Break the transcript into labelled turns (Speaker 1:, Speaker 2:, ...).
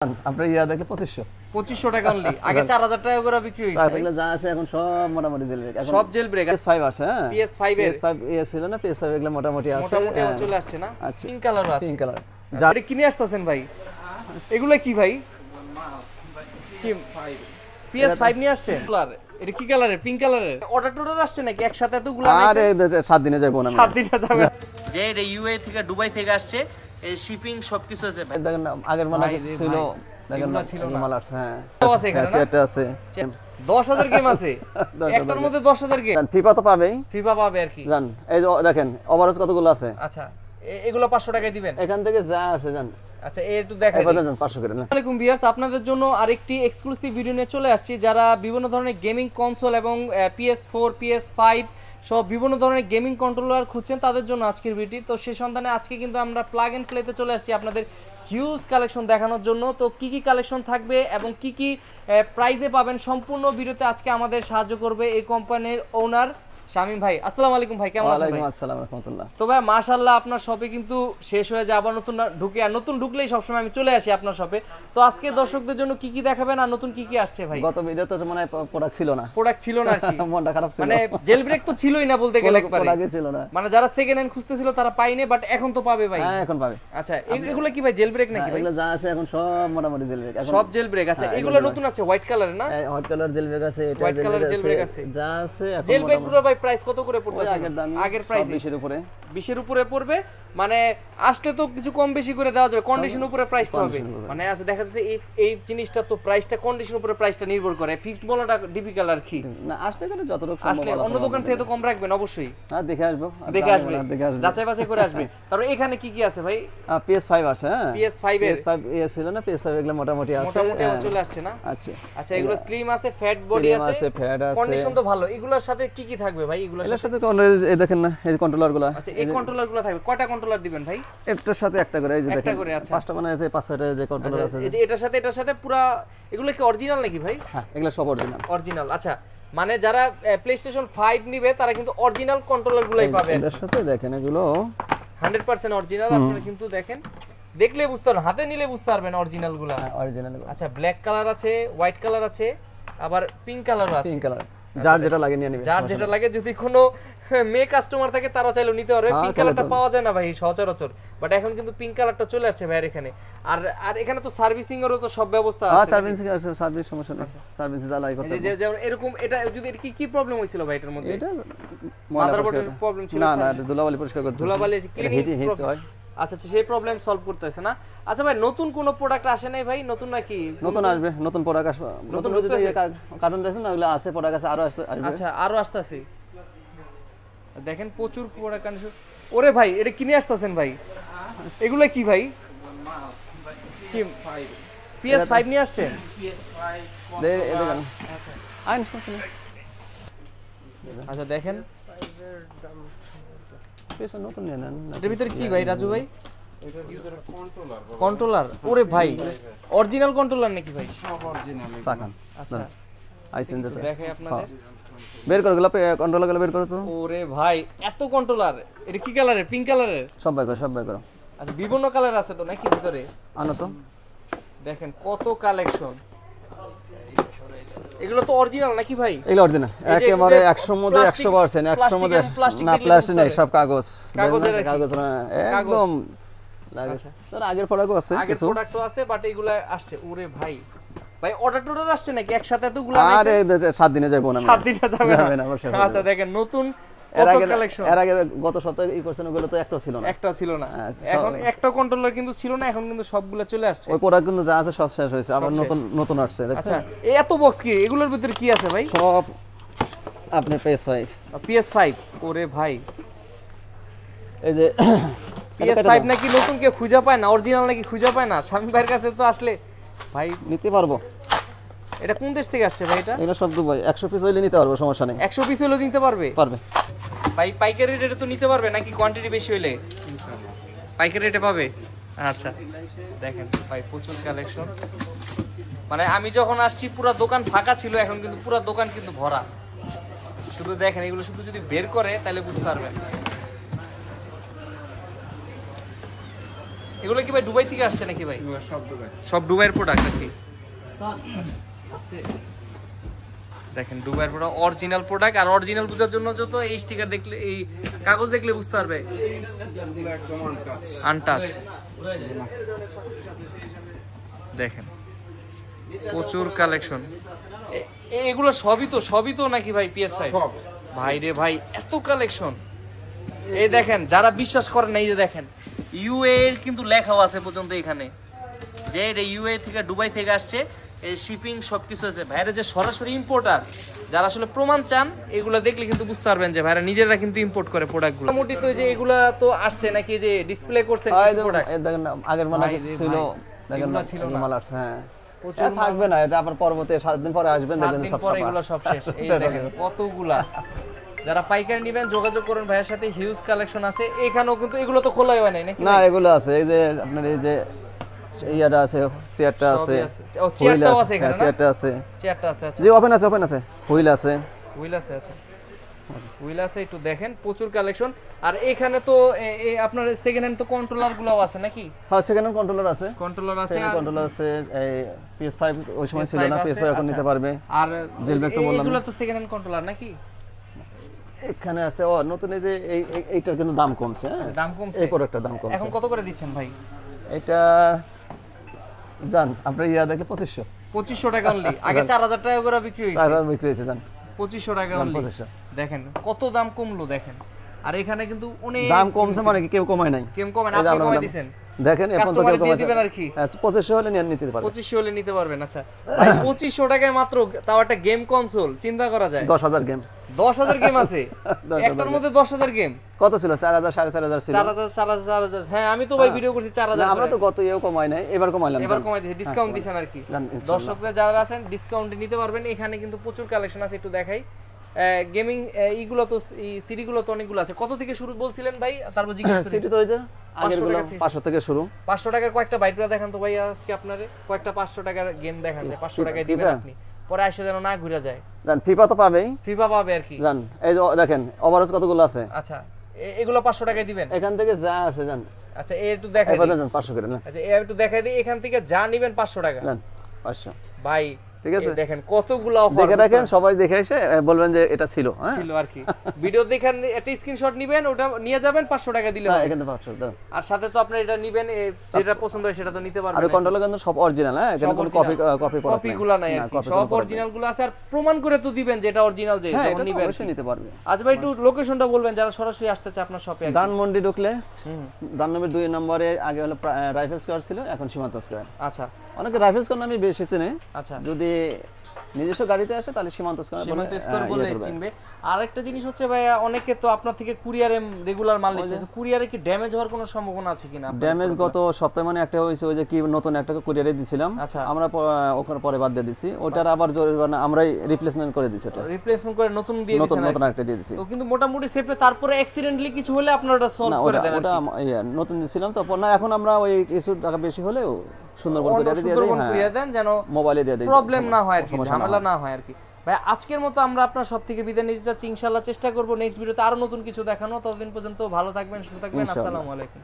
Speaker 1: আপনার ইয়া দেখলে 2500
Speaker 2: টাকা অনলি। আগে 4000 টাকা করে বিক্রি হইছে।
Speaker 1: এগুলো যা আছে এখন সব মোটামুটি জেল ব্রেক।
Speaker 2: সব জেল ব্রেক।
Speaker 1: PS5 আছে, হ্যাঁ
Speaker 2: PS5 এর
Speaker 1: PS5 এ ছিল না, PS5 এগুলো মোটামুটি আছে,
Speaker 2: মোটামুটি চলে আসছে না। পিঙ্ক কালারও আছে।
Speaker 1: পিঙ্ক কালার
Speaker 2: যারা কিনে আসতেছেন ভাই, এগুলা কি ভাই? কি PS5 নিয়ে আসছেন? এটা কি কালারের? পিঙ্ক কালারের। অর্ডার আসছে নাকি একসাথে এতগুলো আনাইছে?
Speaker 1: আরে 7 দিনে যাবো না।
Speaker 2: 7 দিনে যাবে। যে এটা ইউএই থেকে দুবাই থেকে আসছে, এই শিপিং সবকিছু আছে।
Speaker 1: দেখেন আগের মাল কিছু ছিল, দেখেন মাল আছে, হ্যাঁ
Speaker 2: আছে এখানে না?
Speaker 1: এটা আছে
Speaker 2: 10000 গেম আছে। একটার মধ্যে 10000 গেম।
Speaker 1: ফিফা তো পাবেই,
Speaker 2: ফিফা পাবে আর কি।
Speaker 1: জান এই যে দেখেন ওভারঅল কতগুলো আছে।
Speaker 2: আচ্ছা এগুলো 500 টাকায় দিবেন
Speaker 1: এখান থেকে যা আছে জান।
Speaker 2: আচ্ছা একটু দেখাই দিন
Speaker 1: 500 করে না।
Speaker 2: আসসালামু আলাইকুম ভিউয়ার্স, আপনাদের জন্য আরেকটি এক্সক্লুসিভ ভিডিও নিয়ে চলে আসছি। যারা বিভিন্ন ধরনের গেমিং কনসোল এবং PS4 PS5 সব বিভিন্ন ধরনের গেমিং কন্ট্রোলার খুঁজছেন, তাদের জন্য আজকের ভিডিওটি। তো সেই সন্ধানে আজকে কিন্তু আমরা প্লাগ এন্ড প্লেতে চলে আসছি আপনাদের হিউজ কালেকশন দেখানোর জন্য। তো কি কি কালেকশন থাকবে এবং কি কি প্রাইসে পাবেন সম্পূর্ণ ভিডিওতে আজকে আমাদের সাহায্য করবে এই কোম্পানির ওনার শামীম ভাই। আসসালামু আলাইকুম ভাই, কেমন আছেন ভাই?
Speaker 1: ওয়ালাইকুম আসসালাম ওয়া রাহমাতুল্লাহ।
Speaker 2: তো ভাই মাশাআল্লাহ আপনার শপে কিন্তু শেষ হয়ে যায়, আবার নতুন ঢুকে, আর নতুন ঢুকলেই সবসময় আমি চলে আসি আপনার শপে। তো আজকে দর্শকদের জন্য কি কি দেখাবেন আর নতুন কি কি আসছে ভাই?
Speaker 1: গত ভিডিওতে তো মানে প্রোডাক্ট ছিল না,
Speaker 2: প্রোডাক্ট ছিল না আর কি।
Speaker 1: মনটা খারাপ ছিল,
Speaker 2: মানে জেল ব্রেক তো ছিলই না বলতে গেলে, একবারে
Speaker 1: প্রোডাক্ট ছিল না।
Speaker 2: মানে যারা সেকেন্ড হ্যান্ড খুঁজতেছিল তারা পাইনি, বাট এখন তো পাবে ভাই।
Speaker 1: হ্যাঁ এখন পাবে।
Speaker 2: আচ্ছা এগুলো কি ভাই জেল ব্রেক নাকি ভাই?
Speaker 1: এগুলো যা আছে এখন সব মোটামুটি জেল ব্রেক।
Speaker 2: সব জেল ব্রেক। আচ্ছা এগুলো নতুন আছে হোয়াইট কালার না?
Speaker 1: হ্যাঁ হোয়াইট কালার জেল ব্রেক আছে, এটা
Speaker 2: হোয়াইট কালার জেল ব্রেক আছে,
Speaker 1: যা আছে এখন
Speaker 2: জেল ব্রেক গুলো ভাই প্রাইস কত করে পড়তেছে?
Speaker 1: আগের প্রাইস 20 এর উপরে,
Speaker 2: 20 এর উপরে পড়বে। মানে আসলে তো কিছু কম বেশি করে দেওয়া যাবে, কন্ডিশন উপরে প্রাইসটা হবে। মানে আছে দেখা যাচ্ছে এই জিনিসটা তো প্রাইসটা কন্ডিশন উপরে প্রাইসটা নির্ভর করে, ফিক্সড বলাটা ডিফিকাল্ট আর কি।
Speaker 1: না আসলে কিন্তু যতটুকু সম্ভব
Speaker 2: আসলে অন্য দোকান থেকে তো কম রাখবেন অবশ্যই।
Speaker 1: হ্যাঁ দেখে আসবো
Speaker 2: যাচাই বাছাই করে আসবে। তারপর এখানে কি কি আছে ভাই?
Speaker 1: PS5 আছে, হ্যাঁ
Speaker 2: PS5
Speaker 1: ছিল না, PS5 এগুলো মোটামুটি আছে,
Speaker 2: মোটামুটি চলে আসছে না?
Speaker 1: আচ্ছা
Speaker 2: আচ্ছা এগুলো স্লিম আছে, ফ্যাট বডি আছে,
Speaker 1: ফ্যাট আছে,
Speaker 2: কন্ডিশন তো ভালো। এগুলোর সাথে কি কি থাকবে ভাই? এগুলোর
Speaker 1: সাথে এই দেখেন না, এই কন্ট্রোলারগুলো।
Speaker 2: আচ্ছা এই কন্ট্রোলারগুলো থাকবে। কয়টা কন্ট্রোলার দিবেন ভাই?
Speaker 1: একটার সাথে একটা করে, এই যে দেখেন
Speaker 2: একটা করে। আচ্ছা
Speaker 1: পাঁচটা মানে আছে, 5-6টা যে কন্ট্রোলার আছে,
Speaker 2: এই যে এটার সাথে পুরো এগুলো কি অরিজিনাল নাকি ভাই?
Speaker 1: হ্যাঁ এগুলো সব অরিজিনাল।
Speaker 2: অরিজিনাল। আচ্ছা মানে যারা PlayStation 5 নিবে তারা কিন্তু অরিজিনাল কন্ট্রোলারগুলোই পাবে।
Speaker 1: এটার সাথে দেখেন এগুলো
Speaker 2: 100% অরিজিনাল। আপনারা কিন্তু দেখেন, দেখলে বুঝতে পারবেন, হাতে নিলে বুঝতে পারবেন অরিজিনালগুলো।
Speaker 1: হ্যাঁ অরিজিনাল।
Speaker 2: আচ্ছা ব্ল্যাক কালার আছে, হোয়াইট কালার আছে, আবার পিঙ্ক কালারও আছে।
Speaker 1: পিঙ্ক কালার যার যেটা লাগে নিয়ে নেবেন,
Speaker 2: যার যেটা লাগে। যদি কোনো মেয়ে কাস্টমার থাকে তারা চাইলেও নিতে পারবে। পিঙ্ক কালারটা পাওয়া যায় না ভাই সচরাচর, বাট এখন কিন্তু পিঙ্ক কালারটা চলে আসছে ভাই এখানে। আর এখানে তো সার্ভিসিং এরও তো সব ব্যবস্থা আছে।
Speaker 1: হ্যাঁ সার্ভিসিং আছে, সার্ভিস সমস্যা নেই, সার্ভিস জ্বালাই করতে হবে।
Speaker 2: যে এরকম এটা যদি কি প্রবলেম হইছিল ভাই এটার মধ্যে?
Speaker 1: এটা
Speaker 2: মাদারবোর্ডের প্রবলেম ছিল
Speaker 1: না, এটা ধুলাবালি পরিষ্কার করতে,
Speaker 2: ধুলাবালি ক্লিনিং
Speaker 1: হিট হয়।
Speaker 2: আচ্ছা সেই প্রবলেম সলভ করতেছে না। আচ্ছা ভাই নতুন কোন প্রোডাক্ট আসে নাই ভাই? নতুন নাকি?
Speaker 1: নতুন আসবে, নতুন প্রোডাক্ট আসবে, নতুন যদি কার্টুন দেখছেন না, ওগুলো আছে, প্রোডাক্ট আছে, আরো আসবে।
Speaker 2: আচ্ছা আরো আসতেছে, দেখেন প্রচুর প্রোডাক্ট আনছে। ওরে ভাই এটা কিনে আসতেছেন ভাই? এগুলা কি ভাই? কি PS5 নিয়ে আসছেন? আচ্ছা দেখেন
Speaker 1: নতুন নিয়ে নেন।
Speaker 2: এটার ভিতরে কি ভাই রাজু ভাই? কন্ট্রোলার। ওরে ভাই অরিজিনাল কন্ট্রোলার নাকি ভাই?
Speaker 1: সব অরিজিনাল সাকান।
Speaker 2: আচ্ছা
Speaker 1: আইসেন
Speaker 2: দেখে আপনাদের
Speaker 1: বের করে গেল, কন্ট্রোলারগুলো বের করো তো।
Speaker 2: ওরে ভাই এত কন্ট্রোলার! এটা কি কালারের? পিঙ্ক কালারের?
Speaker 1: সব বাই করো।
Speaker 2: আচ্ছা বিভিন্ন কালার আছে তো নাকি ভিতরে?
Speaker 1: আনো তো,
Speaker 2: দেখেন কত কালেকশন। এগুলো তো অরিজিনাল নাকি ভাই?
Speaker 1: এগুলো অরিজিনাল একেবারে 100 মধ্যে 100%, 100 মধ্যে না প্লাস্টিক নেই, সব কাগজ না একদম লাগে। তোর আগের প্রোডাক্টও আছে,
Speaker 2: আগের প্রোডাক্টও আছে, বাট এগুলা আসছে। ওরে ভাই অর্ডার আসছে নাকি একসাথে এতগুলো আনাইছে?
Speaker 1: আরে 7 দিনে যাবো না,
Speaker 2: 7 দিনে যাবে না। আচ্ছা দেখেন নতুন কত কালেকশন।
Speaker 1: এর আগে গত সপ্তাহে এই পার্সেন্ট গুলো তো একটাও ছিল না,
Speaker 2: এখন একটা কন্ট্রোলার কিন্তু ছিল না, এখন কিন্তু সবগুলো চলে আসছে।
Speaker 1: ওই প্রোডাক্ট কিন্তু যা আছে সব শেষ হয়েছে, আবার নতুন আসছে।
Speaker 2: আচ্ছা এই এত বক্স কি? এগুলোর ভিতরে কি আছে ভাই?
Speaker 1: সব আপনি PS5।
Speaker 2: ওরে ভাই
Speaker 1: এই যে
Speaker 2: PS5 নাকি নতুন কেউ খুঁজে পায় না, অরিজিনাল নাকি খুঁজে পায় না। স্বামী ভাইয়ের কাছে তো আসলে ভাই
Speaker 1: নিতে পারবো।
Speaker 2: এটা কোন দেশ থেকে আসছে ভাই?
Speaker 1: এটা সব দুবাই, 100 পিস হইলে নিতে পারবো, সমস্যা নেই।
Speaker 2: 100 পিস হইলেও নিতে পারবে ভাই? পাইকারি রেটে তো নিতে পারবে নাকি? কোয়ান্টিটি বেশি হইলে পাইকারি রেটে পাবে। আচ্ছা দেখেন ভাই প্রচুর কালেকশন। মানে আমি যখন আসছি পুরো দোকান ফাঁকা ছিল, এখন কিন্তু পুরো দোকান কিন্তু ভরা। শুধু দেখেন এগুলো শুধু যদি বের করে তাহলে বুঝতে পারবেন। এগুলো কি ভাই দুবাই থেকে আসছে নাকি ভাই? সব দুবাইয়ের প্রোডাক্ট নাকি? দেখেন দুবাইয়ের প্রোডাক্ট, অরিজিনাল প্রোডাক্ট। আর অরিজিনাল বোঝার জন্য যত এই স্টিকার দেখলে, এই কাগজ দেখলে বুঝতে পারবে আনটাচ। দেখেন প্রচুর কালেকশন। এগুলো সবই তো নাকি ভাই PS5? ভাই রে ভাই এত কালেকশন। এই দেখেন যারা বিশ্বাস করেন না, এই যে দেখেন ইউএ এর কিন্তু লেখাও আছে পর্যন্ত এখানে, যে এটা ইউএ থেকে দুবাই থেকে আসছে, এই শিপিং সবকিছু আছে। ভাইরা যে সরাসরি ইম্পোর্টার, যারা আসলে প্রমাণ চান এগুলো দেখলে কিন্তু বুঝতে পারবেন যে ভাইরা নিজেরা কিন্তু ইম্পোর্ট করে প্রোডাক্টগুলো। মোটামুটি তো যে এগুলা তো আসছে নাকি, যে ডিসপ্লে করছেন কিছু প্রোডাক্ট।
Speaker 1: দেখেন আগের মাল ছিল, দেখেন মাল আসছে। হ্যাঁ এটা থাকবে না, এটা আবার পরবর্তী 7 দিন পরে আসবেন, দেখবেন সব সব
Speaker 2: এগুলো সব শেষ। এই দেখেন কতগুলা। যারা পাইকারি নেবেন যোগাযোগ করুন ভাইয়ের সাথে, হিউজ কালেকশন আছে। এখানেও কিন্তু এগুলো তো খোলাই হয় নাই নাকি?
Speaker 1: না এগুলো আছে, এই যে আপনার এই যে ইয়াটা আছে, চেয়ারটা আছে,
Speaker 2: ও চেয়ারটাও আছে এখানে,
Speaker 1: চেয়ারটা আছে,
Speaker 2: চেয়ারটা আছে। আচ্ছা
Speaker 1: জি ওপেন আছে, ওপেন আছে, হুইল আছে,
Speaker 2: হুইল আছে। আচ্ছা হুইল আছে, একটু দেখেন প্রচুর কালেকশন। আর এখানে তো আপনার সেকেন্ড হ্যান্ড তো কন্ট্রোলার গুলোও আছে নাকি?
Speaker 1: হ্যাঁ সেকেন্ড হ্যান্ড কন্ট্রোলার আছে,
Speaker 2: কন্ট্রোলার আছে,
Speaker 1: কন্ট্রোলার আছে। এই PS5 ওই সময় ছিল না, PS5 এখন নিতে পারবে।
Speaker 2: আর
Speaker 1: জেলব্যাক তো বললাম,
Speaker 2: এগুলো তো সেকেন্ড হ্যান্ড কন্ট্রোলার নাকি?
Speaker 1: এখানে আছে ও নতুন, এই যে এইটার কিন্তু দাম কমছে। হ্যাঁ
Speaker 2: দাম কমছে,
Speaker 1: এই প্রোডাক্টটার দাম কমছে।
Speaker 2: এখন কত করে দিচ্ছেন ভাই
Speaker 1: এটা? জান আপনার ইয়া দেখলে
Speaker 2: 2500 টাকা অনলি। আগে 4000 টাকা করে বিক্রি হইছে,
Speaker 1: 4000 বিক্রি হয়েছে জান,
Speaker 2: 2500 টাকা অনলি। দেখেন কত দাম কমলো দেখেন। আর এখানে কিন্তু অনেক
Speaker 1: দাম কমছে, মানে কি কেউ কমায় নাই,
Speaker 2: কেউ কমায় না, আপনি কমায় দিবেন।
Speaker 1: দেখেন এখন তো কেউ কমায়
Speaker 2: দিবেন আর কি।
Speaker 1: 2500 হলে নিতে পারবেন,
Speaker 2: 2500 হলে নিতে পারবেন। আচ্ছা ভাই 2500 টাকায় মাত্র, তাও একটা গেম কনসোল, চিন্তা করা যায়
Speaker 1: 10000 গেম,
Speaker 2: 10000 গেম আছে একটার মধ্যে। 10000 গেম
Speaker 1: কত ছিল? 4000 4500 ছিল,
Speaker 2: 4000। হ্যাঁ আমি তো ভাই ভিডিও করছি 4000।
Speaker 1: আমরা তো গত ইয়েও কমাই নাই, এবার কমাইলাম,
Speaker 2: এবার কমাই দিয়েছি, ডিসকাউন্ট দিছেন আর কি। দর্শকরা যারা আছেন ডিসকাউন্টে নিতে পারবেন। এখানে কিন্তু প্রচুর কালেকশন আছে, একটু দেখাই। গেমিং এইগুলো তো সিডি গুলো তো অনেকগুলো আছে। কত থেকে শুরু বলছিলেন ভাই? তারপর জিজ্ঞেস করি।
Speaker 1: সিডি তো ওই যে আগের গুলো 500 থেকে শুরু।
Speaker 2: 500 টাকার কয়েকটা বাইট করে দেখান তো ভাই আজকে আপনারে, কয়েকটা 500 টাকার গেম দেখান, যে 500 টাকায় দিবেন আপনি, পরে আসে যেন না ঘুরে যায়।
Speaker 1: জান ফিফা তো পাবেই,
Speaker 2: ফিফা পাবে আর কি।
Speaker 1: জান এই যে দেখেন ওভারঅল কতগুলো আছে।
Speaker 2: আচ্ছা এগুলো 500 টাকায় দিবেন
Speaker 1: এখান থেকে যা আছে জান।
Speaker 2: আচ্ছা এই একটু দেখাই দিই,
Speaker 1: 500 করে না।
Speaker 2: আচ্ছা এই একটু দেখাই দিই, এখান থেকে যা নেবেন 500 টাকা
Speaker 1: জান 500
Speaker 2: ভাই।
Speaker 1: ঠিক আছে
Speaker 2: দেখেন কতগুলো অফার,
Speaker 1: দেখে রাখেন, সবাই দেখে এসে বলবেন যে এটা ছিল। হ্যাঁ
Speaker 2: ছিল আর কি। ভিডিও দেখেন, একটা স্ক্রিনশট নেবেন, ওটা নিয়ে যাবেন, 500 টাকা দিলে হবে।
Speaker 1: এখানে 500 দাও।
Speaker 2: আর সাথে তো আপনি এটা নেবেন, যেটা পছন্দ হয় সেটা তো নিতে পারবেন।
Speaker 1: আর কন্ট্রোলার কিন্তু সব অরিজিনাল। হ্যাঁ এখানে কোনো কপিগুলো
Speaker 2: নাই আর কি, সব অরিজিনাল গুলো আছে। আর প্রমাণ করে তো দিবেন যে এটা অরিজিনাল, যে যখন নিবেন
Speaker 1: অবশ্যই নিতে পারবে।
Speaker 2: আজ ভাই একটু লোকেশনটা বলবেন যারা সরাসরি আসতে চায় আপনার শপে।
Speaker 1: ধানমন্ডি ঢুকলে ধানমন্ডি 2 নম্বরে আগে হলো রাইফেল স্কয়ার ছিল, এখন সীমান্ত স্কয়ার।
Speaker 2: আচ্ছা
Speaker 1: অনেকে রাইফেল স্কয়ার নামে বেশি চেনে।
Speaker 2: আচ্ছা
Speaker 1: যদি নিজস্ব গাড়িতে আসে তাহলে সীমান্ত স্কয়ার
Speaker 2: বলে চিনবে। আর একটা জিনিস হচ্ছে ভাই, অনেকে তো আপনার থেকে কুরিয়ারে রেগুলার মাল নিচ্ছে, কুরিয়ারে কি ড্যামেজ হওয়ার কোনো সম্ভাবনা আছে কিনা?
Speaker 1: ড্যামেজ গত সপ্তাহে মানে একটা হইছে, ওই যে কি নতুন একটা কুরিয়ারে দিছিলাম, আমরা ওখানে পরে বাদ দিয়ে দিছি, ওটার আবার জরিমানা আমরাই রিপ্লেসমেন্ট করে দিছি। ওটা
Speaker 2: রিপ্লেসমেন্ট করে নতুন দিয়ে দিছেন,
Speaker 1: নতুন একটা দিয়ে দিছি।
Speaker 2: তো কিন্তু মোটামুটি সেফে, তারপরে অ্যাক্সিডেন্টলি কিছু হলে আপনারা এটা সলভ করে দেন।
Speaker 1: ওটা নতুন দিছিলাম তো না, এখন আমরা ওই কিছু টাকা বেশি হলেও সুন্দরবন কুরিয়ারে দেন, যেন মোবাইলে দিয়ে দেই,
Speaker 2: প্রবলেম না হয় আর কি, ঝামেলা না হয় আর কি। ভাই আজকের মতো আমরা আপনার সব থেকে বিদায় নিতে চাচ্ছি। ইনশাআল্লাহ চেষ্টা করব নেক্সট ভিডিওতে আরো নতুন কিছু দেখানো। ততদিন পর্যন্ত ভালো থাকবেন, সুস্থ থাকবেন। আসসালামু আলাইকুম।